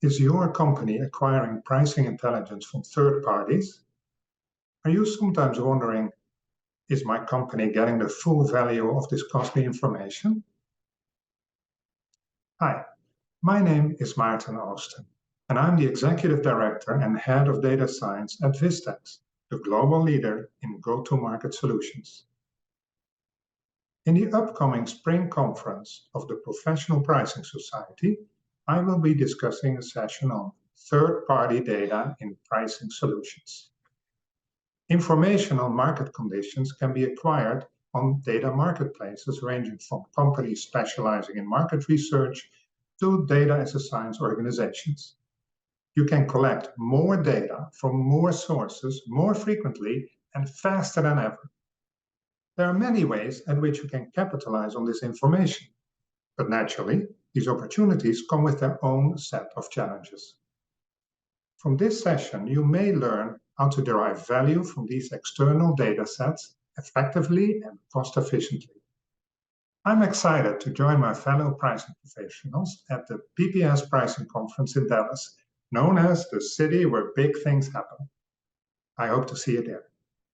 Is your company acquiring pricing intelligence from third parties? Are you sometimes wondering, is my company getting the full value of this costly information? Hi, my name is Maarten Oosten, and I'm the Executive Director and Head of Data Science at Vistex, the global leader in go-to-market solutions. In the upcoming spring conference of the Professional Pricing Society, I will be discussing a session on third-party data in pricing solutions. Information on market conditions can be acquired on data marketplaces ranging from companies specializing in market research to data as a science organizations. You can collect more data from more sources more frequently and faster than ever. There are many ways at which you can capitalize on this information, but naturally, these opportunities come with their own set of challenges. From this session, you may learn how to derive value from these external data sets effectively and cost efficiently. I'm excited to join my fellow pricing professionals at the PPS Pricing Conference in Dallas, known as the city where big things happen. I hope to see you there.